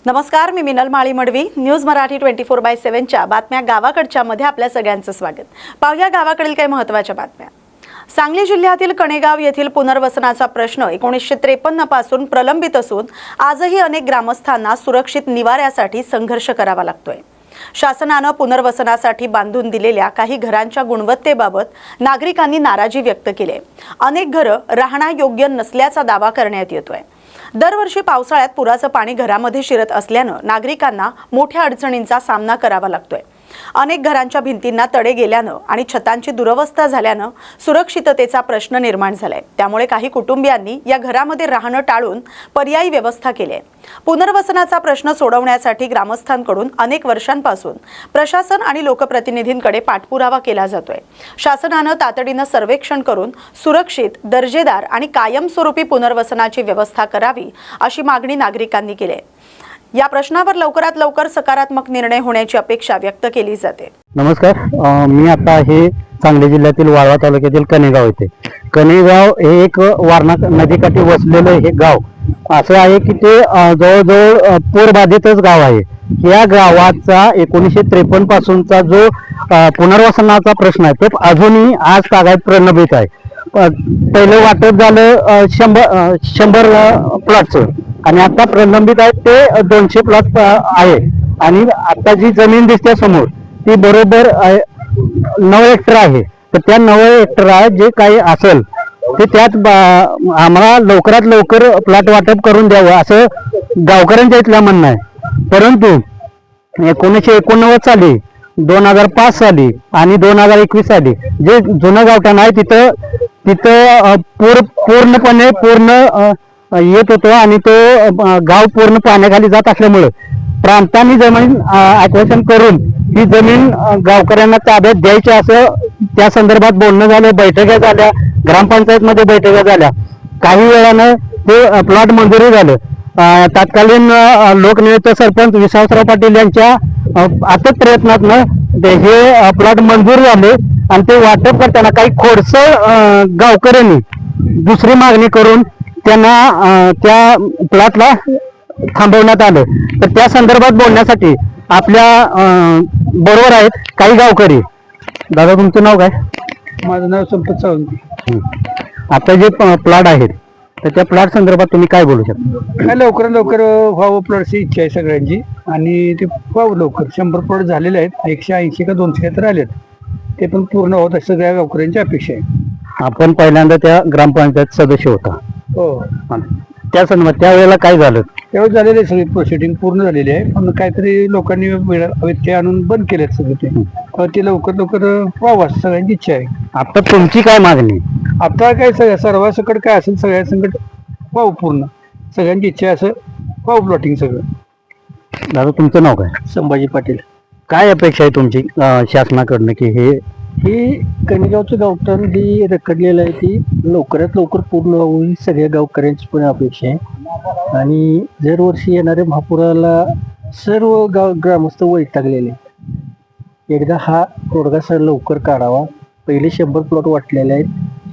नमस्कार, मी मिनल माळी मडवी. न्यूज मराठी 24/7च्या बातम्या गावाकडच्या मध्ये आपल्या सगळ्यांचं स्वागत. पाहूया गावाकडील काही महत्त्वाच्या बातम्या. सांगली जिल्ह्यातील कणेगाव येथील पुनर्वसनाचा प्रश्न 1953 पासून प्रलंबित असून आजही अनेक ग्रामस्थांना सुरक्षित निवाऱ्यासाठी संघर्ष करावा लागतोय. शासनाने पुनर्वसनासाठी बांधून दिलेल्या काही घरांच्या गुणवत्तेबाबत नागरिकांनी नाराजी व्यक्त केली आहे. अनेक घरं राहण्यायोग्य नसल्याचा दावा करण्यात येतोय. दरवर्षी पावसाळ्यात पुराचं पाणी घरामध्ये शिरत असल्यानं नागरिकांना मोठ्या अडचणींचा सामना करावा लागतोय. अनेक घरांच्या भिंतींना तडे गेल्यानं आणि छतांची दुरवस्था झाल्यानं सुरक्षिततेचा प्रश्न निर्माण झालाय. त्यामुळे काही कुटुंबियांनी या घरामध्ये राहणं टाळून पर्यायी व्यवस्था केली आहे. पुनर्वसनाचा प्रश्न सोडवण्यासाठी ग्रामस्थांकडून अनेक वर्षांपासून प्रशासन आणि लोकप्रतिनिधींकडे पाठपुरावा केला जातोय. शासनानं तातडीनं सर्वेक्षण करून सुरक्षित, दर्जेदार आणि कायमस्वरूपी पुनर्वसनाची व्यवस्था करावी अशी मागणी नागरिकांनी केली आहे. या प्रश्नावर लवकरात लवकर सकारात्मक निर्णय होण्याची अपेक्षा व्यक्त केली जाते. नमस्कार, मी आता हे सांगली जिल्ह्यातील वाळवा तालुक्यातील कणेगाव येथे. कणेगाव हे एक वारणा नदीकाठी वसलेलं हे गाव असं आहे की ते जवळजवळ पूरबाधितच गाव आहे. या गावाचा 1953 पासूनचा जो पुनर्वसनाचा प्रश्न आहे तो अजूनही आज तागायत प्रलंबित आहे. पहिलं वाटप झालं 100 प्लॉटचं आणि आता प्रलंबित आहे ते 200 प्लॉट आहे. आणि आता जी जमीन दिसते समोर ती बरोबर 9 हेक्टर आहे. तर त्या 9 हेक्टर जे काही असेल ते त्यात आम्हाला लवकरात लवकर प्लॉट वाटप करून द्यावं असं गावकऱ्यांच्या इथलं म्हणणं आहे. परंतु 1989 साली, 2005 साली आणि 2021 साली जे जुनं गावठाण आहे तिथं पूर्णपणे येत होतो आणि तो गाव पूर्ण पाण्याखाली जात असल्यामुळे प्रांतांनी जमीन ॲक्वेशन करून ही जमीन गावकऱ्यांना ताब्यात द्यायची असं त्या संदर्भात बोलणं झालं. बैठका झाल्या, ग्रामपंचायतमध्ये बैठका झाल्या. काही वेळानं ते प्लॉट मंजुरी झालं. तत्कालीन लोकनियुक्त सरपंच विश्वासराव पाटील यांच्या अथक प्रयत्नातनं हे प्लॉट मंजूर झाले आणि ते वाटप करताना काही खोडसळ गावकऱ्यांनी दुसरी मागणी करून त्यांना त्या प्लॉटला थांबवण्यात आलं. तर त्या संदर्भात बोलण्यासाठी आपल्या बरोबर आहेत काही गावकरी. दादा, तुमचं नाव काय? माझं नाव संपत सावंत. आता जे प्लॉट आहेत तर त्या प्लॉट संदर्भात तुम्ही काय बोलू शकता? काय लवकरात लवकर व्हावं प्लॉटची इच्छा आहे सगळ्यांची आणि ते व्हावं लवकर. 100 प्लॉट झालेले आहेत, 180 का 200 तर आलेत. ते पण पूर्ण होत असं सगळ्या गावकऱ्यांची अपेक्षा आहे. आपण पहिल्यांदा त्या ग्रामपंचायत सदस्य होता. हो, त्या संदर्भात त्यावेळेला काय झालं? त्यावेळेस झालेली आहे सगळी प्रोसिडिंग पूर्ण झालेली आहे. पण काहीतरी लोकांनी व्यत्यय आणून बंद केलेत सगळे ते लवकर लवकर व्हावं असं सगळ्यांची इच्छा आहे. आता तुमची काय मागणी? आता काय सर्वांसकट काय असेल सगळ्या संकट व्हावं पूर्ण. सगळ्यांची इच्छा आहे असं व्हावं प्लॉटिंग सगळं. दादा, तुमचं नाव काय? संभाजी पाटील. काय अपेक्षा आहे तुमची शासनाकडनं की हे कणेगावचं गावठाण ही रखडलेलं आहे ती लवकरात लवकर पूर्ण होईल सगळ्या गावकऱ्यांची पण अपेक्षा आहे. आणि दरवर्षी येणाऱ्या महापुराला सर्व ग्रामस्थ वैतागलेले. एकदा हा तोडगा सर लवकर काढावा. पहिले 100 प्लॉट वाटलेले आहेत,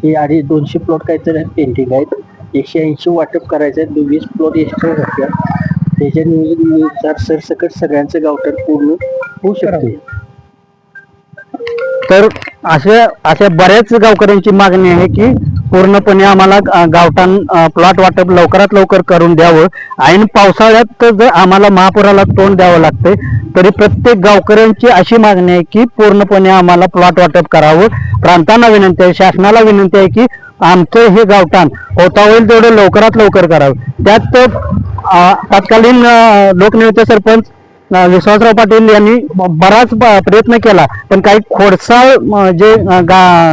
हे आणि 200 प्लॉट काहीतरी पेंटिंग आहेत. 180 वाटप करायचं आहे, 20 प्लॉट एक्स्ट्रा घातल्या. त्याच्यानुसार सरसकट सगळ्यांचं गावठाण पूर्ण होऊ शकते. तर अशा बऱ्याच गावकऱ्यांची मागणी आहे की पूर्णपणे आम्हाला गावठाण प्लॉट वाटप लवकरात लवकर करून द्यावं. ऐन पावसाळ्यात जर आम्हाला महापुराला तोंड द्यावं लागतंय तरी प्रत्येक गावकऱ्यांची अशी मागणी आहे की पूर्णपणे आम्हाला प्लॉट वाटप करावं. प्रांतांना विनंती आहे, शासनाला विनंती आहे की आमचं हे गावठाण होता होईल तेवढं लवकरात लवकर करावं. त्यात तत्कालीन लोकनियुक्त सरपंच विश्वासराव पाटील यांनी बराच प्रयत्न केला, पण काही खोडसाळ जे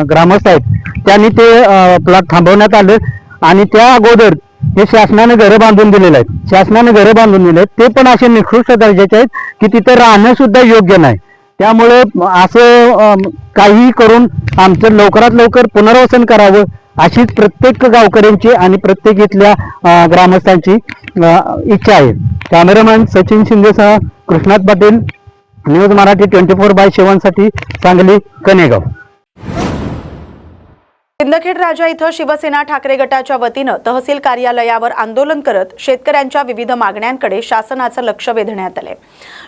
ग्रामस्थ आहेत त्यांनी ते प्लॉट थांबवण्यात आले. आणि त्या अगोदर हे शासनाने घरं बांधून दिलेले आहेत. शासनाने घरं बांधून दिले ते पण असे निकृष्ट दर्जाचे आहेत की तिथं राहणं सुद्धा योग्य नाही. त्यामुळे असं काही करून आमचं लवकरात लवकर पुनर्वसन करावं अशीच प्रत्येक गावकऱ्यांची आणि प्रत्येक इथल्या ग्रामस्थांची इच्छा आहे. कॅमेरामॅन सचिन शिंदेसह कृष्णात पाटील, न्यूज मराठी 24/7 साठी सांगली, कणेगाव. सिंदखेड राजा इथं शिवसेना ठाकरे गटाच्या वतीनं तहसील कार्यालयावर आंदोलन करत शेतकऱ्यांच्या विविध मागण्यांकडे शासनाचं लक्ष वेधण्यात आले।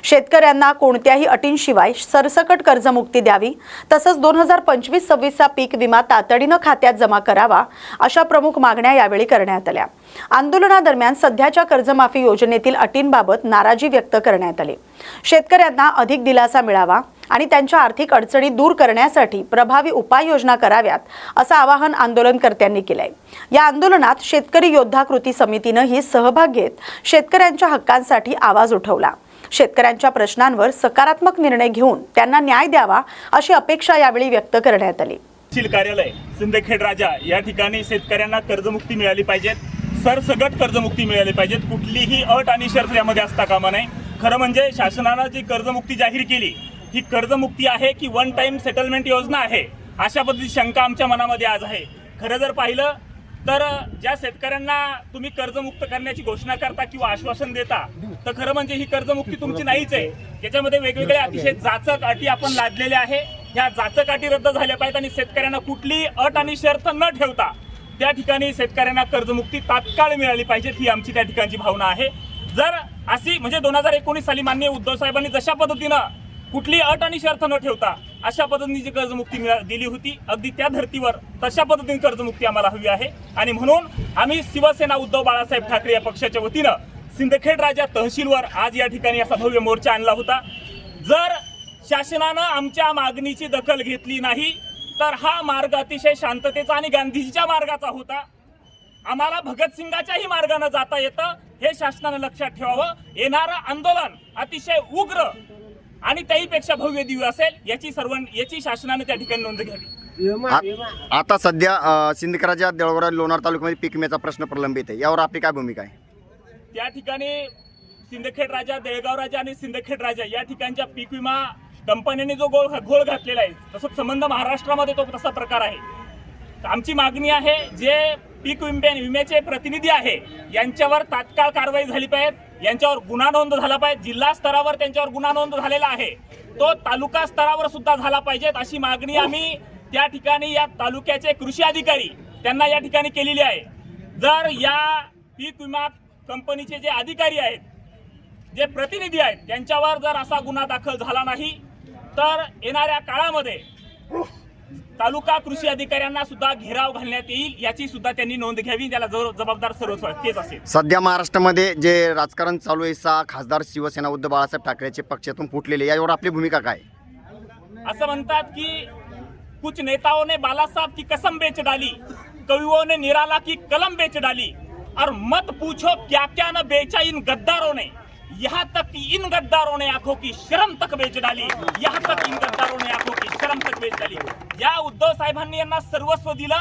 शेतकऱ्यांना कोणत्याही अटींशिवाय सरसकट कर्जमुक्ती द्यावी, तसंच 2025-26चा पीक विमा तातडीनं खात्यात जमा करावा, अशा प्रमुख मागण्या यावेळी करण्यात आल्या। आंदोलनादरम्यान सध्याच्या कर्जमाफी योजनेतील अटींबाबत नाराजी व्यक्त करण्यात आली। शेतकऱ्यांना अधिक दिलासा मिळावा आणि त्यांच्या आर्थिक अडचणी दूर करण्यासाठी प्रभावी उपाययोजना कराव्यात, असं आवाहन आंदोलनकर्त्यांनी केलंय। या आंदोलनात शेतकरी योद्धा कृती समितीनंही सहभाग घेत शेतकऱ्यांच्या हक्कांसाठी आवाज उठवला। शेतकऱ्यांच्या प्रश्नांवर सकारात्मक निर्णय घेऊन त्यांना न्याय द्यावा, अशी अपेक्षा यावेळी व्यक्त करण्यात आली। तहसील कार्यालय सिंदखेड राजा या ठिकाणी शेतकऱ्यांना कर्जमुक्ती मिळाली पाहिजे, सरसगट कर्जमुक्ती मिळाली पाहिजे, कुठलीही अट आणि शर्त यामध्ये असता कामा नये। खरं म्हणजे शासनानं जी कर्जमुक्ती जाहीर केली ही कर्जमुक्ती आहे की वन टाइम सेटलमेंट योजना आहे, अशा पद्धतीची शंका आमच्या मनामध्ये आज आहे। खरं जर पाहिलं तर ज्या शेतकऱ्यांना तुम्ही कर्जमुक्त करण्याची घोषणा करता किंवा आश्वासन देता, तर खरं म्हणजे ही कर्जमुक्ती तुमची नाहीच आहे। त्याच्यामध्ये वेगवेगळे अतिशय जाचक अटी आपण लादलेल्या आहे। ह्या जाचक अटी रद्द झाल्या पाहिजेत आणि शेतकऱ्यांना कुठलीही अट आणि शर्त न ठेवता त्या ठिकाणी शेतकऱ्यांना कर्जमुक्ती तात्काळ मिळाली पाहिजे, ही आमची त्या ठिकाणची भावना आहे। जर अशी म्हणजे 2019 साली माननीय उद्धव साहेबांनी जशा पद्धतीनं कुठली अट आणि शर्त न ठेवता अशा पद्धतीने जी कर्जमुक्ती दिली होती, अगदी त्या धर्तीवर तशा पद्धतीने कर्जमुक्ती आम्हाला हवी आहे। आणि म्हणून आम्ही शिवसेना उद्धव बाळासाहेब ठाकरे या पक्षाच्या वतीनं सिंदखेड राजा तहसीलवर आज या ठिकाणी असा भव्य मोर्चा आणला होता। जर शासनानं आमच्या मागणीची दखल घेतली नाही तर हा मार्ग अतिशय शांततेचा आणि गांधीजीच्या मार्गाचा होता। आम्हाला भगतसिंगाच्याही मार्गाने जाता येतं, हे शासनानं लक्षात ठेवावं। येणारं आंदोलन अतिशय उग्र आणि त्याहीपेक्षा भव्य दिव्य असेल, याची शासनाने त्या ठिकाणी नोंद घ्यावी। आता सध्या सिंदखेड देवळा लोणार तालुक्यामध्ये पीक विम्याचा प्रश्न प्रलंबित आहे, यावर आपली काय भूमिका आहे? त्या ठिकाणी सिंदखेड राजा, देळगाव राजा आणि सिंदखेड राजा या ठिकाणच्या पीक विमा कंपन्यांनी जो घोळ घातलेला आहे, तसंच संबंध महाराष्ट्रामध्ये तो तसा प्रकार आहे। आमची मागणी आहे, जे पीक विम्याचे प्रतिनिधी आहे यांच्यावर तात्काळ कारवाई झाली पाहिजे, यांच्यावर गुन्हा नोंद झाला पाहिजे। जिल्हा स्तरावर त्यांच्यावर गुन्हा नोंद झालेला आहे, तो तालुका स्तरावर सुद्धा झाला पाहिजे, अशी मागणी आम्ही त्या ठिकाणी या तालुक्याचे कृषी अधिकारी त्यांना या ठिकाणी केलेली आहे। जर या पीक विमा कंपनीचे जे अधिकारी आहेत, जे प्रतिनिधी आहेत, त्यांच्यावर जर असा गुन्हा दाखल झाला नाही तर येणाऱ्या काळामध्ये तालुका कृषी अधिकाऱ्यांना सुद्धा घेराव घालण्यात येईल, याची सुद्धा त्यांनी नोंद घ्यावी। त्याला जबाबदार सर्व तेच असेल। सध्या महाराष्ट्रामध्ये जे राजकारण चालू आहे, 6 खासदार शिवसेना उद्धव बाळासाहेब ठाकरेचे पक्षातून फुटलेले, यावर आपली भूमिका काय? असं म्हणतात की कुछ नेताओं ने बाला साहब की कसम बेच डाली, कवियों ने निराला की कलम बेच डाली, और मत पूछो क्या क्या न बेचा इन गद्दारों ने, यहाँ तक कि इन गद्दारों ने आंखों की शर्म तक बेच डाली, यहाँ तक इन गद्दारों ने आंखों की शर्म तक बेच डाली। या उद्धव साहेबांनी यांना सर्वस्व दिलं,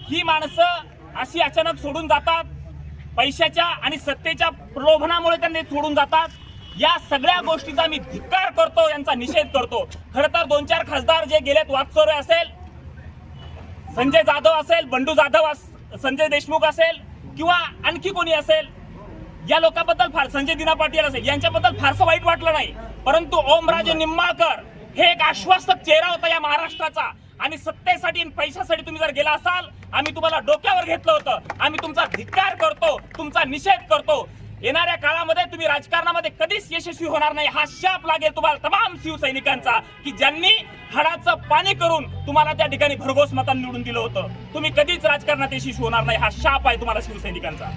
ही माणसं अशी अचानक सोडून जातात, पैशाच्या आणि सत्तेच्या प्रलोभनामुळे त्यांनी सोडून जातात। या सगळ्या गोष्टीचा मी धिक्कार करतो, यांचा निषेध करतो। खरं तर 2-4 खासदार जे गेलेत, वाकचौरे असेल, संजय जाधव असेल, बंडू जाधव, संजय देशमुख असेल किंवा आणखी कोणी असेल, या लोकांबद्दल संजय दिना पाटील असेल, यांच्याबद्दल फारसं वाईट वाटलं नाही, परंतु ओमराजे निंबाळकर हे एक आश्वासक चेहरा होता या महाराष्ट्राचा। आणि सत्तेसाठी आणि पैशासाठी तुम्ही जर गेला असाल, आम्ही तुम्हाला डोक्यावर घेतलं होतं। आम्ही तुमचा धिक्कार करतो, तुमचा निषेध करतो। येणाऱ्या काळामध्ये तुम्ही राजकारणामध्ये कधीच यशस्वी होणार नाही, हा शाप लागेल तुम्हाला तमाम शिवसैनिकांचा, की ज्यांनी हाडाचं पाणी करून तुम्हाला त्या ठिकाणी भरघोस मतांनी निवडून दिलं होतं। तुम्ही कधीच राजकारणात यशस्वी होणार नाही, हा शाप आहे तुम्हाला शिवसैनिकांचा।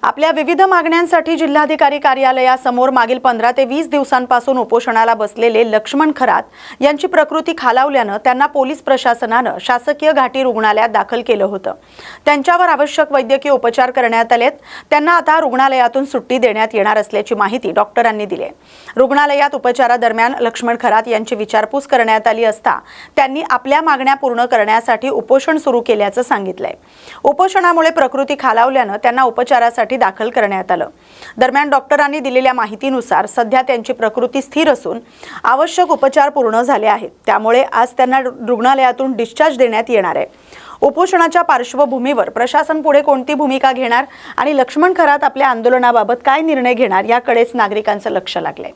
आपल्या विविध मागण्यांसाठी जिल्हाधिकारी कार्यालयासमोर मागील 15 ते 20 दिवसांपासून उपोषणाला बसलेले लक्ष्मण खरात यांची प्रकृती खालावल्यानं त्यांना पोलीस प्रशासनानं शासकीय घाटी रुग्णालयात दाखल केलं होतं। त्यांच्यावर आवश्यक वैद्यकीय उपचार करण्यात आलेत। त्यांना आता रुग्णालयातून सुट्टी देण्यात येणार असल्याची माहिती डॉक्टरांनी दिली आहे। रुग्णालयात उपचारादरम्यान लक्ष्मण खरात यांची विचारपूस करण्यात आली असता त्यांनी आपल्या मागण्या पूर्ण करण्यासाठी उपोषण सुरू केल्याचं सांगितलंय। उपोषणामुळे प्रकृती खालावल्यानं त्यांना उपचारासाठी दाखल करण्यात आलं। दरम्यान डॉक्टरांनी दिलेल्या माहितीनुसार सध्या त्यांची प्रकृती स्थिर असून आवश्यक उपचार पूर्ण झाले आहेत, त्यामुळे आज त्यांना रुग्णालयातून डिस्चार्ज देण्यात येणार आहे। उपोषणाच्या पार्श्वभूमीवर प्रशासन पुढे कोणती भूमिका घेणार आणि लक्ष्मण खरात आपल्या आंदोलनाबाबत काय निर्णय घेणार याकडेच नागरिकांचं लक्ष लागलंय।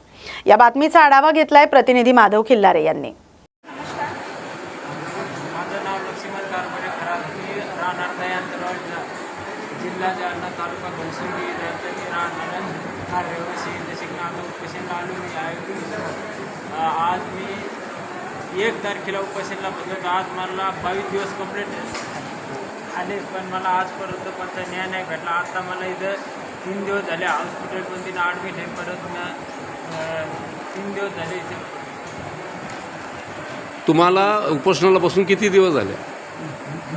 या बातमीचा आढावा घेतलाय प्रतिनिधी माधव खिल्लारे यांनी। राहणार दयांतरवाड जिल्हा जालना तालुका घनसोली राज्यातील राहणारा हा रहिवासी दशकनाथ उपोषणला आलो मी आहे. आज मी 1 तारखेला उपोषणला बसलो. आज मला 22 दिवस कंप्लीट आले, पण मला आजपर्यंत कोणता न्याय नाही भेटला. आता मला इथं 3 दिवस झाले हॉस्पिटलमध्ये ॲडमिट आहे. परत 3 दिवस झाले इथे. तुम्हाला उपोषणाला बसून किती दिवस झाले?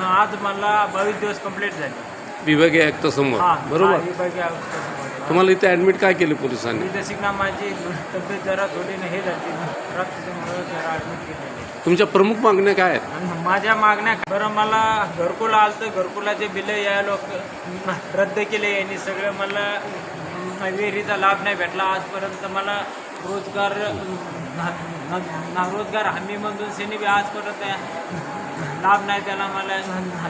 आज मला 22 दिवस कंप्लीट झाले. विभागीय आयुक्त समोर, बरोबर? विभागीय आयुक्त तुम्हाला इथे ॲडमिट काय केले पोलिसांनी? तशी माझी तब्येत जरा थोडी हे झाली, रक्तामुळे जरा ॲडमिट केलेली. तुमच्या प्रमुख मागण्या काय आहेत? आणि माझ्या मागण्या, बरं मला घरकुल आलं तर घरकुलाचे बिलं या लोक रद्द केले यांनी सगळं. मला विहिरीचा लाभ नाही भेटला आजपर्यंत. मला रोजगार रोजगार हमीमधून सेनी बी आजपर्यंत लाभ नाही त्याला. मला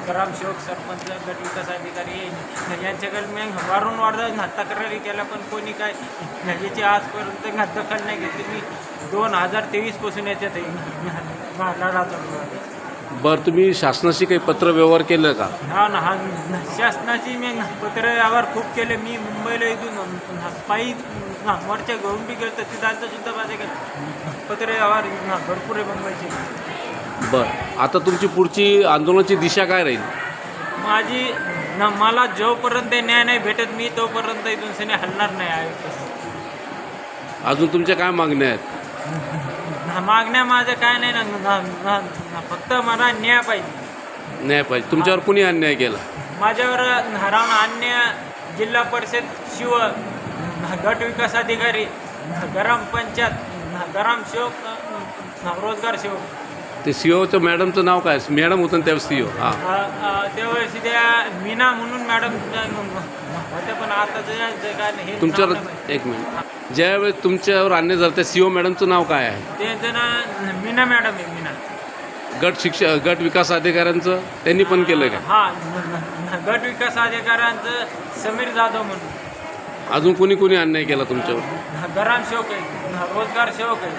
ग्रामसेवक, सरपंच, गट विकास अधिकारी यांच्याकडे मी वारंवार तक्रारी केल्या, पण कोणी काय याची आजपर्यंत दखल नाही घेतली. मी 2023 पासून याच्यात लढा चालू आहे. बरं, तुम्ही शासनाशी काही पत्र व्यवहार केलं का? हा ना, हा शासनाची मी पत्र व्यवहार खूप केले. मी मुंबईला इथून पायी मोर्चा घेऊन बी गेलं तर तिथं सुद्धा माझे पत्र व्यवहार भरपूर आहे मुंबईचे. बरं, आता तुमची पुढची आंदोलनाची दिशा काय राहील? माझी मला जोपर्यंत न्याय नाही भेटत मी तोपर्यंत इथून सनी हलणार नाही आहे. अजून तुमच्या काय मागण्या आहेत? मागण्या माझ्या काय नाही ना, फक्त मला न्याय पाहिजे. न्याय पाहिजे. तुमच्यावर कुणी अन्याय केला? माझ्यावर हरावून अन्य जिल्हा परिषद शिव, गट विकास अधिकारी, ग्रामपंचायत, ग्रामसेवक, रोजगार सेवक. ते सीओचं मॅडमचं नाव काय? मॅडम होतं ना त्यावेळेस सीओ? हां, त्यावेळेस त्या मीना म्हणून मॅडम होत्या, पण आता काय हे तुमच्यावर नाव नाही. एक मिनिट, ज्यावेळेस तुमच्यावर अन्याय झाला त्या सीओ मॅडमचं नाव काय आहे? त्यांचं ना मीना मॅडम आहे. मीना गट विकास अधिकाऱ्यांचं त्यांनी पण केलं का? हां, गट विकास अधिकाऱ्यांचं समीर जाधव म्हणून. अजून कोणी अन्याय केला तुमच्यावर? ग्रामसेवक आहे, रोजगार सेवक आहे.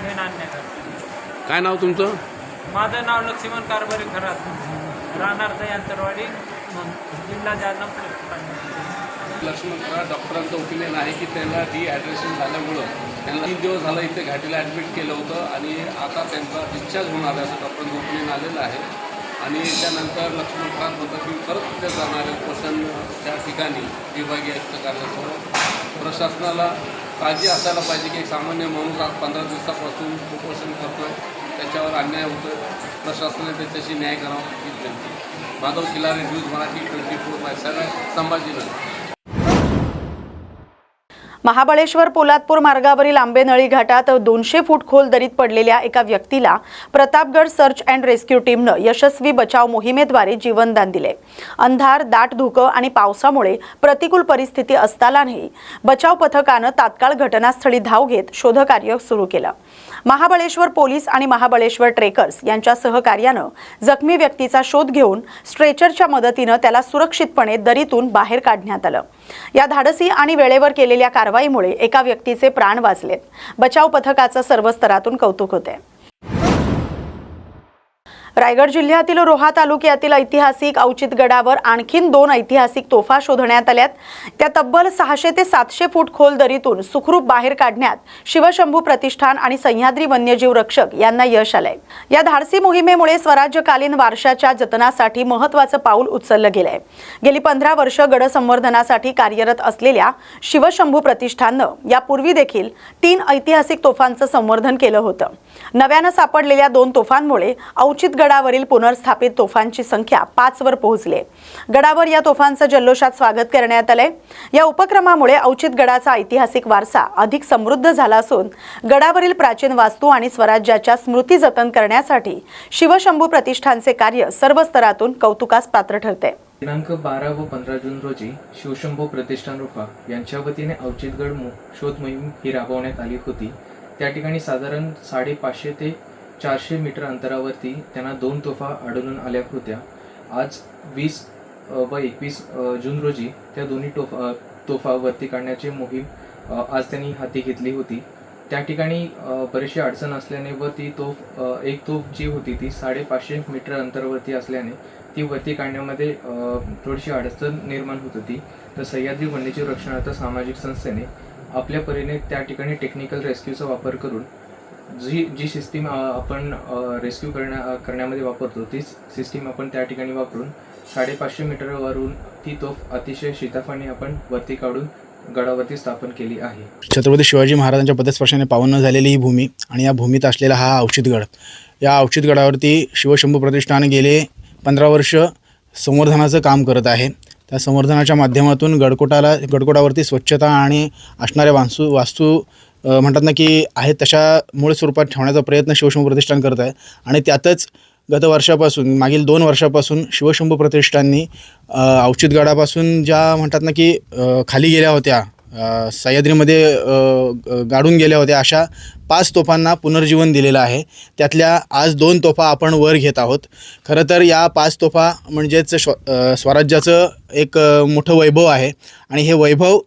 मेन अन्याय. काय नाव तुमचं? माझं नाव लक्ष्मण कारभारी खरात, राहणार दयांतरवाडी, जिल्हा जालना. लक्ष्मण खरात डॉक्टरांचं ओपिनियन आहे की त्यांना डिहायड्रेशन झाल्यामुळं त्यांना 3 दिवस झालं इथे घाटीला ॲडमिट केलं होतं आणि आता त्यांचा डिस्चार्ज होणार आहे असं डॉक्टरांचं ओपिनियन आलेलं आहे. आणि त्यानंतर लक्ष्मण खरात म्हणतात की परत तिथे जाणारे उपोषण त्या ठिकाणी विभागीय आयुक्त कार्यालयासमोर. प्रशासनाला काळजी असायला पाहिजे की एक सामान्य माणूस आज 15 दिवसापासून उपोषण करतोय, त्याच्यावर अन्याय होतो. प्रशासनाने त्याच्याशी न्याय करावा ही विनंती. माधव खिलारे, न्यूज मराठी 24/7, संभाजीनगर. महाबळेश्वर पोलादपूर मार्गावरील आंबेनळी घाटात 200 फूट खोल दरीत पडलेल्या एका व्यक्तीला प्रतापगड सर्च अँड रेस्क्यू टीमनं यशस्वी बचाव मोहिमेद्वारे जीवनदान दिले. अंधार, दाट धुकं आणि पावसामुळे प्रतिकूल परिस्थिती असतानाही बचाव पथकानं तात्काळ घटनास्थळी धाव घेत शोधकार्य सुरू केलं. महाबळेश्वर पोलीस आणि महाबळेश्वर ट्रेकर्स यांच्या सहकार्यानं जखमी व्यक्तीचा शोध घेऊन स्ट्रेचरच्या मदतीनं त्याला सुरक्षितपणे दरीतून बाहेर काढण्यात आलं. या धाडसी आणि वेळेवर केलेल्या कारवाईमुळे एका व्यक्तीचे प्राण वाचलेत. बचाव पथकाचं सर्व स्तरातून कौतुक होते. रायगड जिल्ह्यातील रोहा तालुक्यातील ऐतिहासिक औचितगडावर आणखीन 2 ऐतिहासिक तोफा शोधण्यात आल्यात. त्या तब्बल 600 ते 700 फूट खोल दरीतून सुखरूप बाहेर काढण्यात शिवशंभू प्रतिष्ठान आणि सह्याद्री वन्यजीव रक्षक यांना यश आलंय. या धाडसी मोहिमेमुळे स्वराज्यकालीन वारशाच्या जतनासाठी महत्त्वाचं पाऊल उचललं गेलंय. गेली 15 वर्ष गड संवर्धनासाठी कार्यरत असलेल्या शिवशंभू प्रतिष्ठाननं यापूर्वी देखील 3 ऐतिहासिक तोफांचं संवर्धन केलं होतं. नव्यानं सापडलेल्या 2 तोफांमुळे औचितगडावरील पुनर्स्थापित तोफांची संख्या 5 वर पोहोचली. गडावर या तोफांचं जल्लोषात स्वागत करण्यात आलंय. या उपक्रमामुळे औचितगडाचा ऐतिहासिक वारसा अधिक समृद्ध झाला असून गडावरील प्राचीन वास्तू आणि स्वराज्याच्या स्मृती जतन करण्यासाठी शिवशंभू प्रतिष्ठानचे कार्य सर्व स्तरातून कौतुकास पात्र ठरते. दिनांक 12 व 15 जून रोजी शिवशंभू प्रतिष्ठान रोहा यांच्या वतीने औचितगड शोध मोहीम ही राबवण्यात आली होती. त्या ठिकाणी साधारण 550 ते 400 मीटर अंतरावरती त्यांना 2 तोफा आढळून आल्या होत्या. आज 20 व 21 जून रोजी त्या दोन्ही तोफा वरती काढण्याची मोहीम आज त्यांनी हाती घेतली होती. त्या ठिकाणी बरीचशी अडचण असल्याने व ती एक तोफ जी होती ती 550 मीटर अंतरावरती असल्याने ती वरती काढण्यामध्ये थोडीशी अडचण निर्माण होत होती. तर सह्याद्री वन्यजीव रक्षणार्थ सामाजिक संस्थेने आपल्या परीने त्या ठिकाणी टेक्निकल रेस्क्यूचा वापर करून जी सिस्टीम आपण रेस्क्यू करण्यामध्ये वापरतो तीच सिस्टीम आपण त्या ठिकाणी वापरून 550 मीटरवरून ती तोफ अतिशय शिताफाने आपण वरती काढून गडावरती स्थापन केली आहे. छत्रपती शिवाजी महाराजांच्या पदस्पर्शाने पावन झालेली ही भूमी आणि या भूमीत असलेला हा औचित्यगड, या औचित्यगडावरती शिवशंभू प्रतिष्ठान गेले 15 वर्ष संवर्धनाचं काम करत आहे. त्या संवर्धनाच्या माध्यमातून गडकोटावरती स्वच्छता आणि असणाऱ्या वास्तू म्हणतात ना की आहेत तशा मूळ स्वरूपात ठेवण्याचा प्रयत्न शिवशंभू प्रतिष्ठान करत आहे. आणि त्यातच गत वर्षापासून मागील 2 वर्षापासून शिवशंभू प्रतिष्ठाननी औचित्यगडापासून ज्या म्हणतात ना की खाली गेल्या होत्या, सह्याद्रीमध्ये गाडून गेल्या होत्या, अशा 5 तोफांना पुनर्जीवन दिलेलं आहे. त्यातल्या आज 2 तोफा आपण वर घेत आहोत. खरं तर या 5 तोफा म्हणजेच स्वराज्याचं एक मोठं वैभव आहे आणि हे वैभव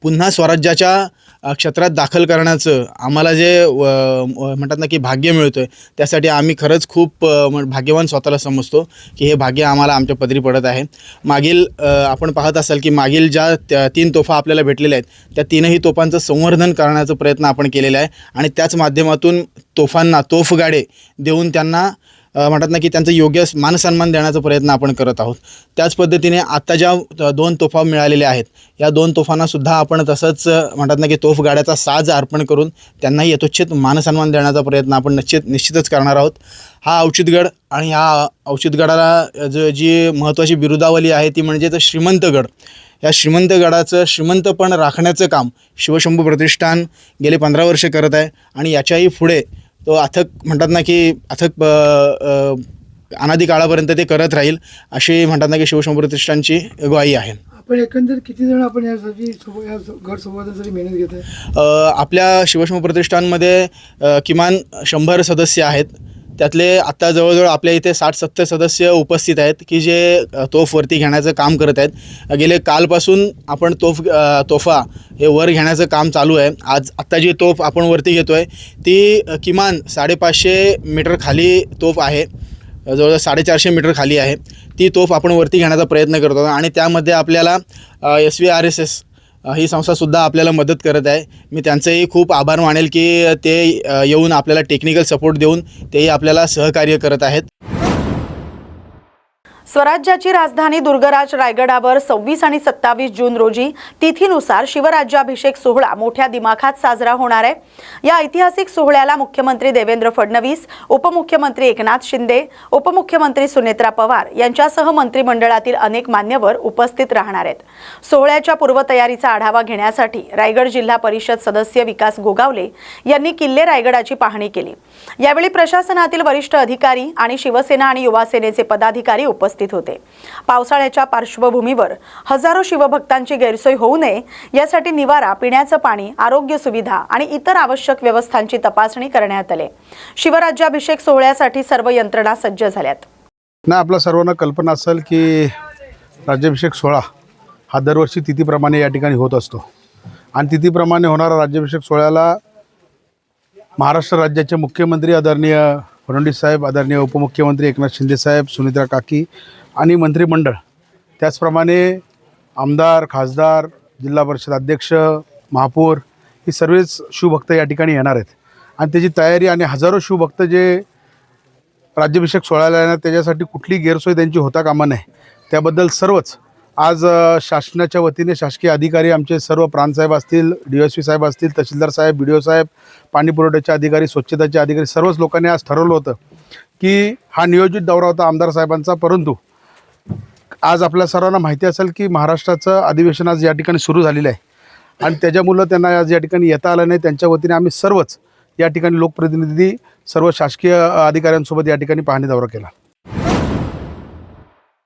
पुन्हा स्वराज्याच्या क्षेत्रात दाखल करण्याचं आम्हाला जे म्हणतात ना की भाग्य मिळतं आहे, त्यासाठी आम्ही खरंच खूप भाग्यवान स्वतःला समजतो की हे भाग्य आम्हाला आमच्या पदरी पडत आहे. मागील आपण पाहत असाल की मागील ज्या 3 तोफा आपल्याला भेटलेल्या आहेत त्या 3ही तोफांचं संवर्धन करण्याचा प्रयत्न आपण केलेला आहे आणि त्याच माध्यमातून तोफांना तोफगाडे देऊन त्यांना म्हणतात ना की त्यांचं योग्य मानसन्मान देण्याचा प्रयत्न आपण करत आहोत. त्याच पद्धतीने आत्ता ज्या 2 तोफा मिळालेल्या आहेत या 2 तोफांनासुद्धा आपण तसंच म्हणतात ना की तोफगाड्याचा साज अर्पण करून त्यांनाही यथोचित मानसन्मान देण्याचा प्रयत्न आपण निश्चितच करणार आहोत. हा औचित्यगड आणि ह्या औचित्यगडाला जी महत्त्वाची बिरुदावली आहे ती म्हणजे श्रीमंतगड. या श्रीमंतगडाचं श्रीमंतपण राखण्याचं काम शिवशंभू प्रतिष्ठान गेले 15 वर्ष करत आहे आणि याच्याही पुढे तो अथक म्हणतात ना की अथक अनादी काळापर्यंत ते करत राहील अशी म्हणतात ना की शिवशंभू प्रतिष्ठानची ग्वाही आहे. आपण एकंदर किती जण आपण यासाठी या गड संवर्धनासाठी मेहनत घेत आहे? आपल्या शिवशंभू प्रतिष्ठानमध्ये किमान 100 सदस्य आहेत. त्यातले आत्ता जवळजवळ आपल्या इथे 60-70 सदस्य उपस्थित आहेत की जे तोफ वरती घेण्याचं काम करत आहेत. गेले कालपासून आपण तोफा हे वर घेण्याचं काम चालू आहे. आत्ता जी तोफ आपण वरती घेतो आहे ती किमान 550 मीटर खाली तोफ आहे, जवळजवळ 450 मीटर खाली आहे. ती तोफ आपण वरती घेण्याचा प्रयत्न करतो आणि त्यामध्ये आपल्याला SVRSS ही संस्थासुद्धा आपल्याला मदत करत आहे. मी त्यांचेही खूप आभार मानेल की ते येऊन आपल्याला टेक्निकल सपोर्ट देऊन तेही आपल्याला सहकार्य करत आहेत. स्वराज्याची राजधानी दुर्गराज रायगडावर 26 आणि 27 जून रोजी तिथीनुसार शिवराज्याभिषेक सोहळा मोठ्या दिमाखात साजरा होणार आहे. या ऐतिहासिक सोहळ्याला मुख्यमंत्री देवेंद्र फडणवीस, उपमुख्यमंत्री एकनाथ शिंदे, उपमुख्यमंत्री सुनेत्रा पवार यांच्यासह मंत्रिमंडळातील अनेक मान्यवर उपस्थित राहणार आहेत. सोहळ्याच्या पूर्वतयारीचा आढावा घेण्यासाठी रायगड जिल्हा परिषद सदस्य विकास गोगावले यांनी किल्ले रायगडाची पाहणी केली. यावेळी प्रशासनातील वरिष्ठ अधिकारी आणि शिवसेना आणि युवा सेनेचे पदाधिकारी उपस्थित होते. पावसाळ्याच्या पार्श्वभूमीवर हजारो शिवभक्तांची गैरसोय होऊ नये यासाठी निवारा, पिण्याचं पाणी, आरोग्य सुविधा आणि इतर आवश्यक व्यवस्थांची तपासणी करण्यात आली. शिवराज्याभिषेक सोहळ्यासाठी सर्व यंत्रणा सज्ज झाल्यात. आपल्या सर्वांना कल्पना असेल की राज्याभिषेक सोहळा हा दरवर्षी तिथीप्रमाणे या ठिकाणी होत असतो आणि तिथीप्रमाणे होणारा राज्याभिषेक सोहळ्याला महाराष्ट्र राज्याचे मुख्यमंत्री आदरणीय फडणवीस साहेब, आदरणीय उपमुख्यमंत्री एकनाथ शिंदे साहेब, सुनेत्रा काकी आणि मंत्रिमंडळ, त्याचप्रमाणे आमदार, खासदार, जिल्हा परिषद अध्यक्ष, महापौर ही सर्वच शिवभक्त या ठिकाणी येणार आहेत आणि त्याची तयारी आणि हजारो शिवभक्त जे राज्याभिषेक सोहळ्याला येणार त्याच्यासाठी कुठली गैरसोय त्यांची होता कामा नये त्याबद्दल सर्वच आज शासनाच्या वतीने शासकीय अधिकारी आमचे सर्व प्रांतसाहेब असतील, DSP साहेब असतील, तहसीलदार साहेब, BDO साहेब, पाणी पुरवठ्याचे अधिकारी, स्वच्छतेचे अधिकारी, सर्वच लोकांनी आज ठरवलं होतं की हा नियोजित दौरा होता आमदार साहेबांचा. परंतु आज आपल्या सर्वांना माहिती असेल की महाराष्ट्राचं अधिवेशन आज या ठिकाणी सुरू झालेलं आहे आणि त्याच्यामुळं त्यांना आज या ठिकाणी येता आलं नाही. त्यांच्या वतीने आम्ही सर्वच या ठिकाणी लोकप्रतिनिधी सर्व शासकीय अधिकाऱ्यांसोबत या ठिकाणी पाहणी दौरा केला.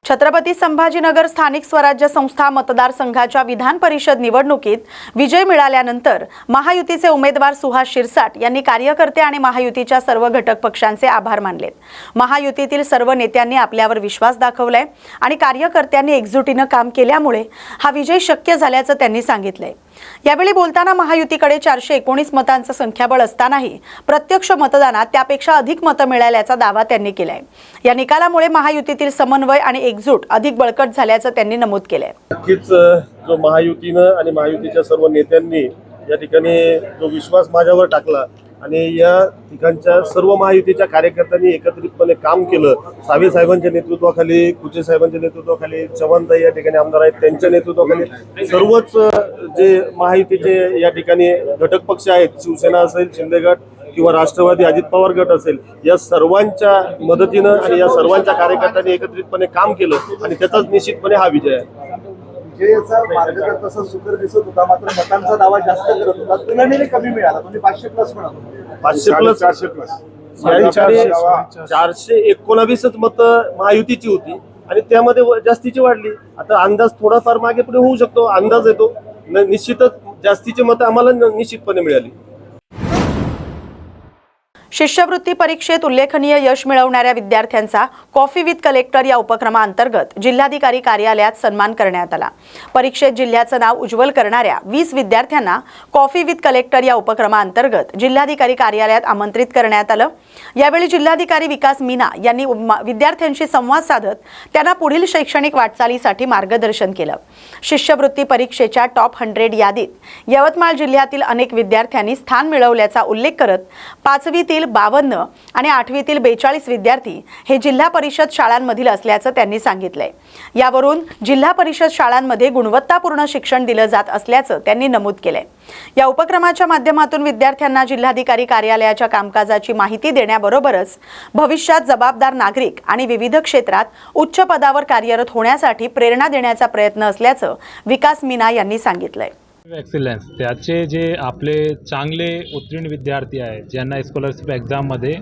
छत्रपती संभाजीनगर स्थानिक स्वराज्य संस्था मतदारसंघाच्या विधान परिषद निवडणुकीत विजय मिळाल्यानंतर महायुतीचे उमेदवार सुहास शिरसाट यांनी कार्यकर्ते आणि महायुतीच्या सर्व घटक पक्षांचे आभार मानले. महायुतीतील सर्व नेत्यांनी आपल्यावर विश्वास दाखवलाय आणि कार्यकर्त्यांनी एकजुटीने काम केल्यामुळे हा विजय शक्य झाल्याचं त्यांनी सांगितलंय. यावेळी बोलताना महायुतीकडे 419 मतांचं संख्याबळ असतानाही प्रत्यक्ष मतदानात त्यापेक्षा अधिक मतं मिळाल्याचा दावा त्यांनी केलाय. या निकालामुळे महायुतीतील समन्वय आणि एकजूट अधिक बळकट झाल्याचं त्यांनी नमूद केलंय. नक्कीच जो महायुतीनं आणि महायुतीच्या सर्व नेत्यांनी या ठिकाणी जो विश्वास माझ्यावर टाकला आणि या ठिकाणच्या सर्व महायुतीच्या कार्यकर्त्यांनी एकत्रितपणे काम केलं. सावे साहेबांच्या नेतृत्वाखाली, कुचे साहेबांच्या नेतृत्वाखाली, चव्हाणताई या ठिकाणी आमदार आहेत त्यांच्या नेतृत्वाखाली सर्वच जे महायुतीचे या ठिकाणी घटक पक्ष आहेत, शिवसेना असेल, शिंदे गट किंवा राष्ट्रवादी अजित पवार गट असेल, या सर्वांच्या मदतीनं आणि या सर्वांच्या कार्यकर्त्यांनी एकत्रितपणे काम केलं आणि त्याचाच निश्चितपणे हा विजय आहे. विजयाचा मार्ग तर तसा सुकर दिसत होता, मात्र मतांचा दावा जास्त करत होता, तुलनेने कमी मिळाला. तुम्ही 500 प्लस म्हणाला. 500 प्लस 419च मतं महायुतीची होती आणि त्यामध्ये जास्तीची वाढली. आता अंदाज थोडाफार मागे पुढे होऊ शकतो, अंदाज येतो. निश्चितच जास्तीची मतं आम्हाला निश्चितपणे मिळाली. शिष्यवृत्ती परीक्षेत उल्लेखनीय यश मिळवणाऱ्या विद्यार्थ्यांचा कॉफी विथ कलेक्टर या उपक्रमाअंतर्गत जिल्हाधिकारी कार्यालयात सन्मान करण्यात आला. परीक्षेत जिल्ह्याचं नाव उज्ज्वल करणाऱ्या 20 विद्यार्थ्यांना कॉफी विथ कलेक्टर या उपक्रमाअंतर्गत जिल्हाधिकारी कार्यालयात आमंत्रित करण्यात आलं. यावेळी जिल्हाधिकारी विकास मीना यांनी विद्यार्थ्यांशी संवाद साधत त्यांना पुढील शैक्षणिक वाटचालीसाठी मार्गदर्शन केलं. शिष्यवृत्ती परीक्षेच्या टॉप 100 यादीत यवतमाळ जिल्ह्यातील अनेक विद्यार्थ्यांनी स्थान मिळवल्याचा उल्लेख करत 5वीतील 52 आणि 8वीतील 42 विद्यार्थी हे जिल्हा परिषद शाळांमधील असल्याचं त्यांनी सांगितलंय. यावरून जिल्हा परिषद शाळांमध्ये गुणवत्तापूर्ण शिक्षण दिलं जात असल्याचं त्यांनी नमूद केलंय. या उपक्रमाच्या माध्यमातून विद्यार्थ्यांना जिल्हाधिकारी कार्यालयाच्या कामकाजाची माहिती देण्याबरोबरच भविष्यात जबाबदार नागरिक आणि विविध क्षेत्रात उच्च पदावर कार्यरत होण्यासाठी प्रेरणा देण्याचा प्रयत्न असल्याचं विकास मीना यांनी सांगितलंय. एक्सिलन्स त्याचे जे आपले चांगले उत्तीर्ण विद्यार्थी आहेत, ज्यांना स्कॉलरशिप एक्झाममध्ये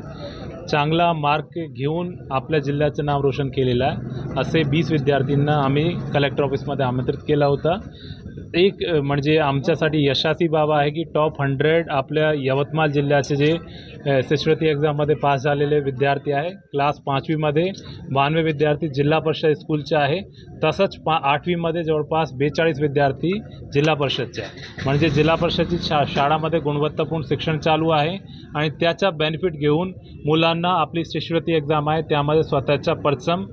चांगला मार्क घेऊन आपल्या जिल्ह्याचं नाव रोशन केलेलं आहे, असे 20 विद्यार्थ्यांना आम्ही कलेक्टर ऑफिसमध्ये आमंत्रित केला होता. एक म्हणजे आमच्यासाठी यशाची बाब आहे की टॉप 100 आपल्या यवतमाळ जिल्ह्याचे जे शिष्यवृत्ती एक्झाममध्ये पास झालेले विद्यार्थी आहे. क्लास 5वीमध्ये 92 विद्यार्थी जिल्हा परिषद स्कूलचे आहे. तसंच 8वीमध्ये जवळपास 42 विद्यार्थी जिल्हा परिषदचे आहे. म्हणजे जिल्हा परिषदची शाळामध्ये गुणवत्तापूर्ण शिक्षण चालू आहे आणि त्याचा बेनिफिट घेऊन मुलांना आपली शिष्यवृत्ती एक्झाम आहे त्यामध्ये स्वतःचा परचम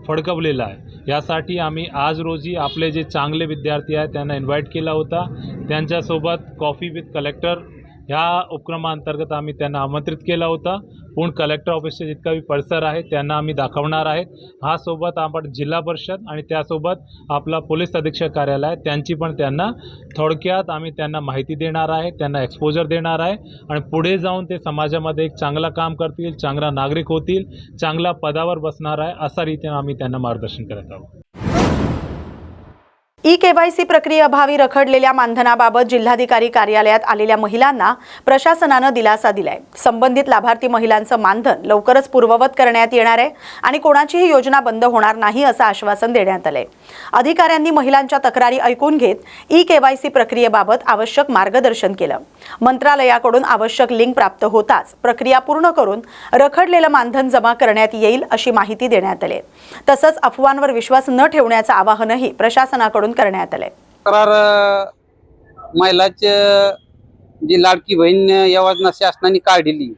फडकवलेला आहे. यासाठी आम्ही आज रोजी आपले जे चांगले विद्यार्थी आहेत त्यांना इन्व्हाइट केला होता. त्यांच्यासोबत कॉफी विथ कलेक्टर ह्या उपक्रमाअंतर्गत आम्ही त्यांना आमंत्रित केला होता. पूर्ण कलेक्टर ऑफिसचे जितका बी परिसर आहे त्यांना आम्ही दाखवणार आहेत. हा सोबत आपण जिल्हा परिषद आणि त्यासोबत आपला पोलीस अधीक्षक कार्यालय आहे त्यांची पण त्यांना थोडक्यात आम्ही त्यांना माहिती देणार आहे, त्यांना एक्सपोजर देणार आहे आणि पुढे जाऊन ते समाजामध्ये एक चांगला काम करतील, चांगला नागरिक होतील, चांगला पदावर बसणार आहे अशा रीतीने आम्ही त्यांना मार्गदर्शन करत आहोत. ई-केवायसी प्रक्रियेअभावी रखडलेल्या मानधनाबाबत जिल्हाधिकारी कार्यालयात आलेल्या महिलांना प्रशासनानं दिलासा दिलाय. संबंधित लाभार्थी महिलांचं मानधन लवकरच पूर्ववत करण्यात येणार आहे आणि कोणाचीही योजना बंद होणार नाही असं आश्वासन देण्यात आलंय. अधिकाऱ्यांनी महिलांच्या तक्रारी ऐकून घेत ई-केवायसी प्रक्रियेबाबत आवश्यक मार्गदर्शन केलं. मंत्रालयाकडून आवश्यक लिंक प्राप्त होताच प्रक्रिया पूर्ण करून रखडलेलं मानधन जमा करण्यात येईल अशी माहिती देण्यात आली. तसंच अफवांवर विश्वास न ठेवण्याचं आवाहनही प्रशासनाकडून करण्यात आले. तक्रार महिलाची जी लाडकी बहीण योजना शासनाने काढली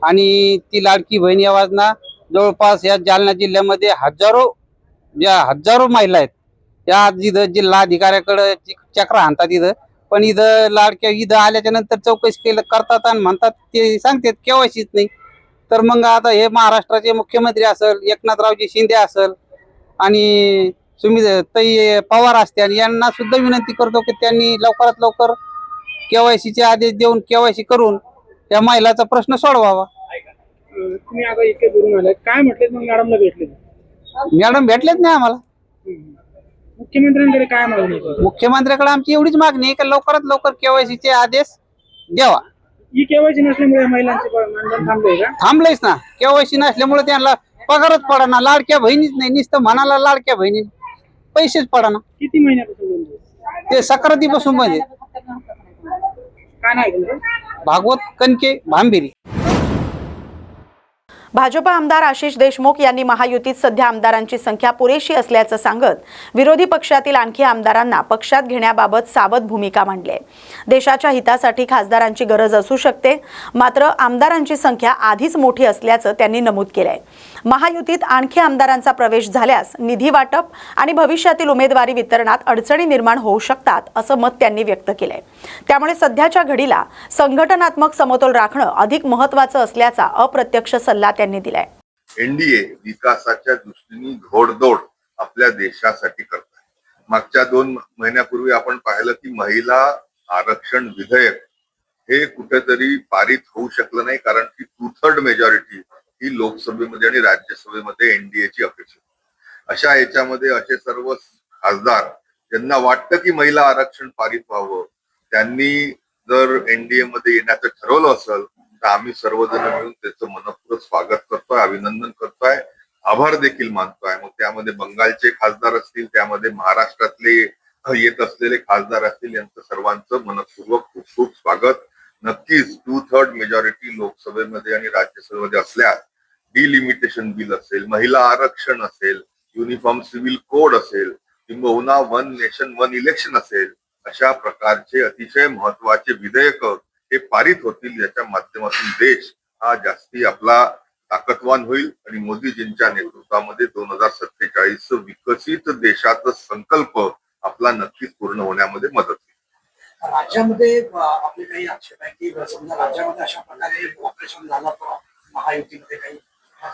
आणि ती लाडकी बहीण योजना जवळपास या जालना जिल्ह्यामध्ये हजारो महिला आहेत. या इथं जिल्हा अधिकाऱ्याकडे चक्र आणतात इथं, पण इथं लाडक्या इथं आल्याच्या नंतर चौकशी करतात आणि म्हणतात ते सांगतात केवायसीच नाही. तर मग आता हे महाराष्ट्राचे मुख्यमंत्री असेल, एकनाथरावजी शिंदे असेल आणि सुमित्राताई पवार असते आणि यांना सुद्धा विनंती करतो की त्यांनी लवकरात लवकर केवायसीचे आदेश देऊन केवायसी करून त्या महिलाचा प्रश्न सोडवावा. तुम्ही आता इतके दुरून आले, काय म्हटले मग मॅडमला भेटले? मॅडम भेटलेच नाही आम्हाला. मुख्यमंत्र्यांकडे काय मागणी? मुख्यमंत्र्यांकडे आमची एवढीच मागणी आहे की लवकरात लवकर केवायसीचे आदेश द्यावा. ई केवायसी नसल्यामुळे महिलांचे मानधन थांबले का? थांबलेच ना. केवायसी नसल्यामुळे त्यांना पगारच पडा. लाडक्या बहिणीच नाही, नुसतं म्हणाला लाडक्या बहिणी पैसेच पडा. किती महिन्यापासून? ते सक्रातीपासून म्हणजे. काय नाही भागवत कणके भांबेरी. भाजप आमदार आशिष देशमुख यांनी महायुतीत सध्या आमदारांची संख्या पुरेशी असल्याचं सांगत विरोधी पक्षातील आणखी आमदारांना पक्षात घेण्याबाबत सावध भूमिका मांडली आहे. देशाच्या हितासाठी खासदारांची गरज असू शकते, मात्र आमदारांची संख्या आधीच मोठी असल्याचं त्यांनी नमूद केलंय. महायुतीत आणखी आमदारांचा प्रवेश झाल्यास निधी वाटप आणि भविष्यातील उमेदवारी वितरणात अडचणी निर्माण होऊ शकतात असं मत त्यांनी व्यक्त केलंय. त्यामुळे सध्याच्या घडीला संघटनात्मक समतोल राखणं अधिक महत्त्वाचं असल्याचा अप्रत्यक्ष सल्ला त्यांनी दिलाय. एनडीए विकासाच्या दृष्टीने घोडदौड आपल्या देशासाठी करत आहे. मागच्या 2 महिन्यापूर्वी आपण पाहिलं की महिला आरक्षण विधेयक हे कुठेतरी पारित होऊ शकलं नाही, कारण की 2/3 मेजॉरिटी ही लोकसभेमध्ये आणि राज्यसभेमध्ये एनडीएची अपेक्षा. अशा याच्यामध्ये असे सर्व खासदार ज्यांना वाटतं की महिला आरक्षण पारित व्हावं, त्यांनी जर एनडीए मध्ये येण्याचं ठरवलं असेल तर आम्ही सर्वजण मिळून त्याचं मनपूर्वक स्वागत करतोय, अभिनंदन करतोय, आभार देखील मानतोय. मग त्यामध्ये बंगालचे खासदार असतील, त्यामध्ये महाराष्ट्रातले येत असलेले खासदार असतील, यांचं सर्वांचं मनपूर्वक खूप खूप स्वागत. नक्कीच 2/3 मेजॉरिटी लोकसभेमध्ये आणि राज्यसभेमध्ये असल्यास डिलिमिटेशन बिल असेल, महिला आरक्षण असेल, युनिफॉर्म सिव्हिल कोड असेल, किंबहुना 1 नेशन 1 इलेक्शन असेल, अशा प्रकारचे अतिशय महत्वाचे विधेयक हे पारित होतील, ज्याच्या माध्यमातून देश हा जास्ती आपला ताकदवान होईल आणि मोदीजींच्या नेतृत्वामध्ये 2047 विकसित देशाचा संकल्प आपला नक्कीच पूर्ण होण्यामध्ये मदत होईल. राज्यामध्ये आपले काही आक्षेप आहे की समजा राज्यामध्ये अशा प्रकारे ऑपरेशन झालं तर महायुतीमध्ये काही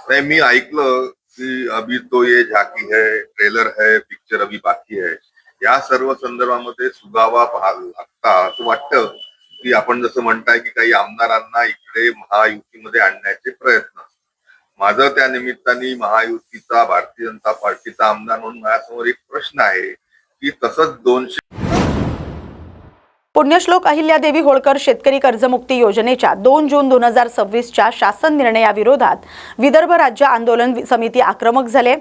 नाही, मी ऐकलं की अभी तो ये झाकी है, ट्रेलर है, पिक्चर अभी बाकी है, या सर्व संदर्भामध्ये सुगावा लागता असं वाटतं की आपण जसं म्हणताय की काही आमदारांना इकडे महायुतीमध्ये आणण्याचे प्रयत्न. माझं त्या निमित्ताने महायुतीचा, भारतीय जनता पार्टीचा आमदार म्हणून माझ्यासमोर एक प्रश्न आहे की तसंच 200 पुण्यश्लोक अहिल्यादेवी होळकर शेतकरी कर्जमुक्ती योजनेच्या 2 जून 2026च्या शासन निर्णयाविरोधात विदर्भ राज्य आंदोलन समिती आक्रमक झाले.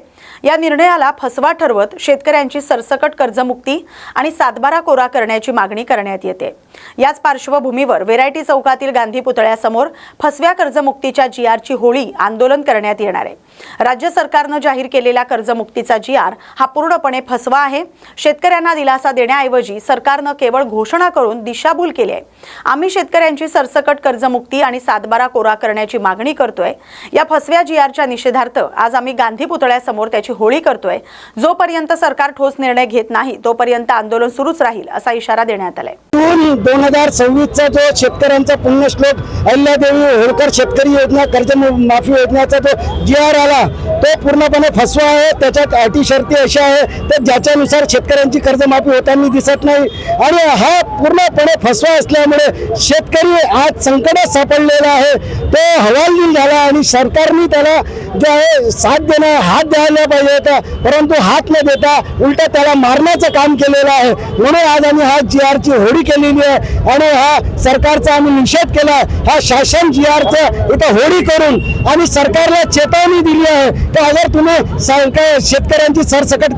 या निर्णयाला फसवा ठरवत शेतकऱ्यांची सरसकट कर्जमुक्ती आणि 7/12 कोरा करण्याची मागणी करण्यात येते. याच पार्श्वभूमीवर व्हेरायटी चौकातील गांधी पुतळ्यासमोर फसव्या कर्जमुक्तीच्या जीआरची होळी आंदोलन करण्यात येणार आहे. राज्य सरकारनं जाहीर केलेला कर्जमुक्तीचा जीआर हा पूर्णपणे फसवा आहे. शेतकऱ्यांना दिलासा देण्याऐवजी सरकारनं केवळ घोषणा करून दिशाभूल केली आहे. आम्ही शेतकऱ्यांची सरसकट कर्जमुक्ती आणि 7/12 कोरा करण्याची मागणी करतोय. या फसव्या जीआरच्या निषेधार्थ आज आम्ही गांधी पुतळ्यासमोर त्याची होळी करतोय. जोपर्यंत सरकार ठोस निर्णय घेत नाही तोपर्यंत आंदोलन सुरूच राहील असा इशारा देण्यात आलाय. 2026चा जो शेतकऱ्यांचा पुण्यश्लोक अहिल्यादेवी होळकर शेतकरी योजना कर्जमाफी योजनेचा जो जीआर आला तो पूर्णपणे फसवा आहे. त्याच्यात अटी शर्ती अशा आहे तर ज्याच्यानुसार शेतकऱ्यांची कर्जमाफी होताना दिसत नाही आणि हा पूर्णपणे फसवा असल्यामुळे शेतकरी आज संकटात सापडलेला आहे. तो हवालदिल झाला आणि सरकारने त्याला जो आहे साथ देणं, हात द्यायला पाहिजे होता, परंतु हात न देता उलटा त्याला मारण्याचं काम केलेलं आहे. म्हणून आज आम्ही हा जीआरची होळी केलेली आहे आणि हा सरकारचा आम्ही निषेध केला. हा शासन जीआरचं इथं होळी करून आणि सरकारला चेतावणी दिली आहे की अगर तुम्ही शेतकऱ्यांची सरसकट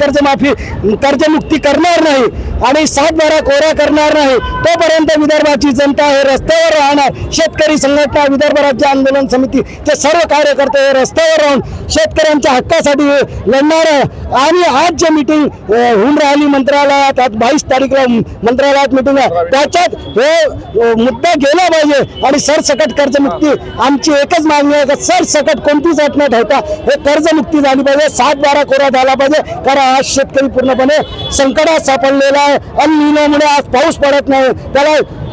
कर्जमुक्ती करणार नाही आणि 7/12 कोरा करणार नाही तोपर्यंत विदर्भाची जनता हे रस्त्यावर राहणार. शेतकरी संघटना, विदर्भ राज्य आंदोलन समितीचे सर्व कार्यकर्ते हे रस्त्यावर राहून शेतकऱ्यांच्या हक्कासाठी लढणार आहे. आणि आज जे मीटिंग होऊन राहिली मंत्रालयात, आज 22 तारीखला मंत्रालयात मीटिंग आहे, त्याच्यात हे मुद्दा गेला पाहिजे आणि सरसकट कर्जमुक्ती आमची एकच मागणी आहे की सरसकट कोणतीच अट न ठेवता हे कर्जमुक्ती झाली पाहिजे, 7/12 कोरा झाला पाहिजे. कारण आज शेतकरी पूर्णपणे संकटात सापडलेला आहे. अनियमामुळे आज पाऊस पडत नाही,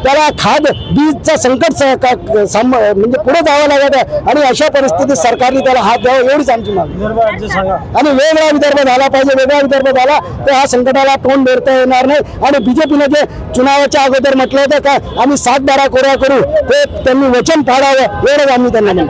त्याला खाद बीजचा संकट म्हणजे पुढे जावं लागत आहे आणि अशा परिस्थितीत सरकारने त्याला हात द्यावा एवढीच आमची मागणी. आणि वेगळा विदर्भ झाला पाहिजे. वेगळा विदर्भ झाला तर ह्या संकटाला तोंड देता येणार नाही. आणि बीजेपीने जे चुनावाच्या अगोदर म्हटलं होतं का आम्ही 7/12 कोरा करू, ते त्यांनी वचन पाळावं एवढंच आम्ही त्यांना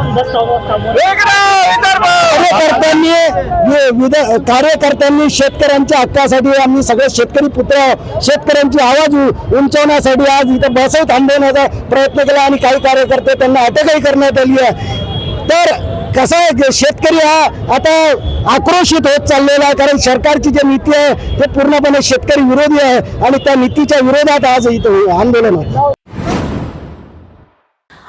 कार्यकर्त्यांनी शेतकऱ्यांच्या हक्कासाठी आम्ही सगळे शेतकरी पुत्र शेतकऱ्यांची आवाज उंचवण्यासाठी आज इथं बसही थांबवण्याचा प्रयत्न केला आणि काही कार्यकर्ते त्यांना अटकही करण्यात आली आहे. तर कसं आहे, शेतकरी हा आता आक्रोशित होत चाललेला आहे कारण सरकारची जी नीती आहे ते पूर्णपणे शेतकरी विरोधी आहे आणि त्या नीतीच्या विरोधात आज इथं आंदोलन होतं.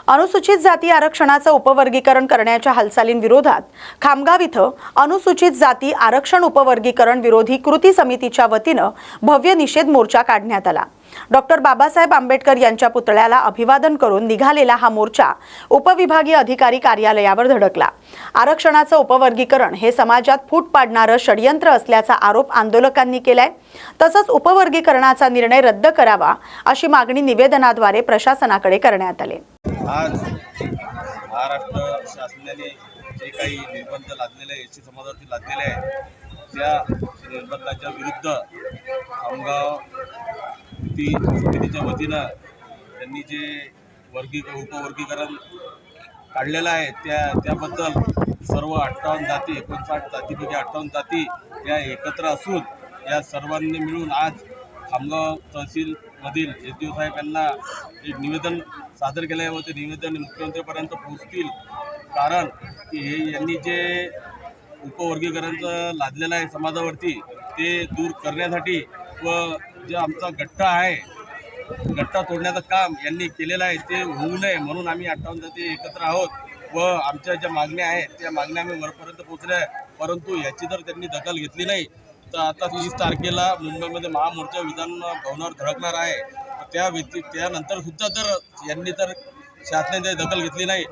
अनुसूचित जाती आरक्षणाचं उपवर्गीकरण करण्याच्या हालचालींविरोधात खामगाव इथं अनुसूचित जाती आरक्षण उपवर्गीकरण विरोधी कृती समितीच्या वतीनं भव्य निषेध मोर्चा काढण्यात आला. डॉक्टर बाबासाहेब आंबेडकर यांच्या पुतळ्याला अभिवादन करून निघालेला हा मोर्चा उपविभागीय अधिकारी कार्यालयावर धडकला. आरक्षणाचं उपवर्गीकरण हे समाजात फूट पाडणारं षडयंत्र असल्याचा आरोप आंदोलकांनी केलाय. तसंच उपवर्गीकरणाचा निर्णय रद्द करावा अशी मागणी निवेदनाद्वारे प्रशासनाकडे करण्यात आली. आज महाराष्ट्र शासनाने जे काही निर्बंध लादलेले आहे, एसटी समाजावरती लादलेले आहे, त्या निर्बंधाच्या विरुद्ध खामगाव कृती समितीच्या वतीनं त्यांनी जे उपवर्गीकरण काढलेलं आहे त्याबद्दल सर्व 58 जाती 59 जातीपैकी 58 जाती या एकत्र असून या सर्वांनी मिळून आज खामगाव तहसीलमधील SDO साहेब यांना एक निवेदन सादर केलं आहे व ते निवेदन मुख्यमंत्र्यांपर्यंत पोहोचतील. कारण की हे यांनी जे उपवर्गीकरणचं लादलेलं आहे समाजावरती ते दूर करण्यासाठी व जे आमचा गट्टा आहे, गट्टा तोडण्याचं काम यांनी केलेलं आहे ते होऊ नये म्हणून आम्ही 58 जाती एकत्र आहोत व आमच्या ज्या मागण्या आहेत त्या मागण्या आम्ही वरपर्यंत पोहोचल्या आहे. परंतु याची जर त्यांनी दखल घेतली नाही तर आता 30 तारखेला मुंबईमध्ये महामोर्चा विधान भवनावर धडकणार आहे. त्यानंतर सुद्धा जर यांनी तर शासनाने दखल घेतली नाही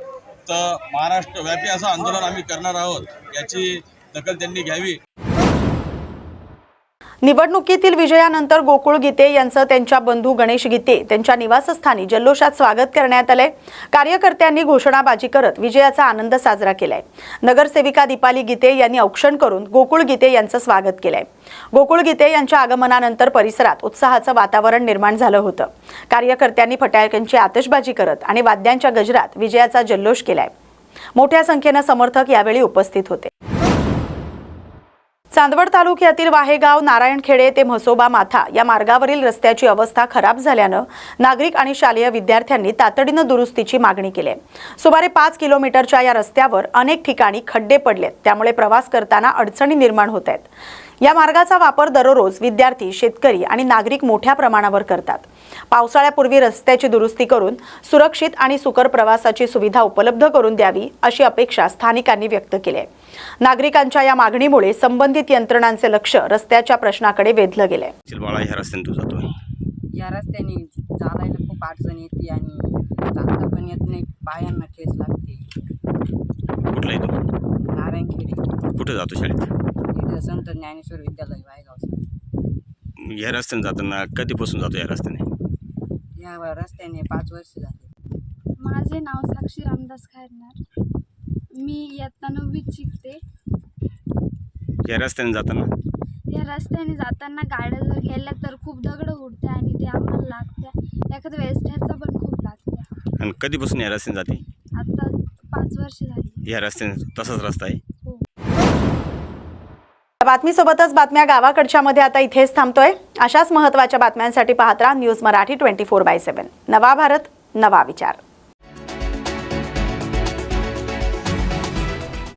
तर महाराष्ट्रव्यापी असं आंदोलन आम्ही करणार आहोत. याची दखल त्यांनी घ्यावी. निवडणुकीतील विजयानंतर गोकुळ गीते यांचं त्यांच्या बंधू गणेश गीते त्यांच्या निवासस्थानी जल्लोषात स्वागत करण्यात आलंय. कार्यकर्त्यांनी घोषणाबाजी करत विजयाचा आनंद साजरा केलाय. नगरसेविका दीपाली गीते यांनी औक्षण करून गोकुळ गीते यांचं स्वागत केलंय. गोकुळ गीते यांच्या आगमनानंतर परिसरात उत्साहाचं वातावरण निर्माण झालं होतं. कार्यकर्त्यांनी फटाक्यांची आतषबाजी करत आणि वाद्यांच्या गजरात विजयाचा जल्लोष केलाय. मोठ्या संख्येनं समर्थक यावेळी उपस्थित होते. चांदवड तालुक्यातील वाहेगाव नारायणखेडे ते म्हसोबा माथा या मार्गावरील रस्त्याची अवस्था खराब झाल्यानं नागरिक आणि शालेय विद्यार्थ्यांनी तातडीनं दुरुस्तीची मागणी केली आहे. सुमारे 5 किलोमीटरच्या या रस्त्यावर अनेक ठिकाणी खड्डे पडलेत, त्यामुळे प्रवास करताना अडचणी निर्माण होत आहेत. या मार्गाचा वापर दररोज विद्यार्थी, शेतकरी आणि नागरिक मोठ्या प्रमाणावर करतात. पावसाळ्यापूर्वी रस्त्याची दुरुस्ती करून सुरक्षित आणि सुकर प्रवासाची सुविधा उपलब्ध करून द्यावी अशी अपेक्षा स्थानिकांनी व्यक्त केली आहे. नागरिकांच्या या मागणीमुळे संबंधित यंत्रणांचे लक्ष रस्त्याच्या प्रश्नाकडे वेधलं गेलंय. ह्या रस्त्याने जातोय, या रस्त्याने चालायला खूप अडचण येते आणि चालता पण येत नाही, पायांना ठेच लागते. कुठला आहे तो? नारायणखेडे. कुठे जातो शाळेत? इथं संत ज्ञानेश्वर विद्यालय वायगाव. या रस्त्याने जाताना कधीपासून जातो या रस्त्याने? या रस्त्याने 5 वर्ष झाले. माझे नाव साक्षी रामदास खारनार. मी इयत्ता 9वीत शिकते. या रस्त्याने जाताना गाड्या जर गेल्या तर खूप दगड उडते आणि ते आम्हाला लागत्या. एखाद्या वेळेस ठेचा पण खूप लागत्या. आणि कधीपासून या रस्त्याने जाते? आता 5 वर्ष झाली. या रस्त्याने तसाच रस्ता आहे? बातमीसोबतच बातम्या गावाकडच्या मध्ये आता इथेच थांबतोय. अशाच महत्त्वाच्या बातम्यांसाठी पाहत राहा न्यूज मराठी 24/7. नवा भारत, नवा विचार.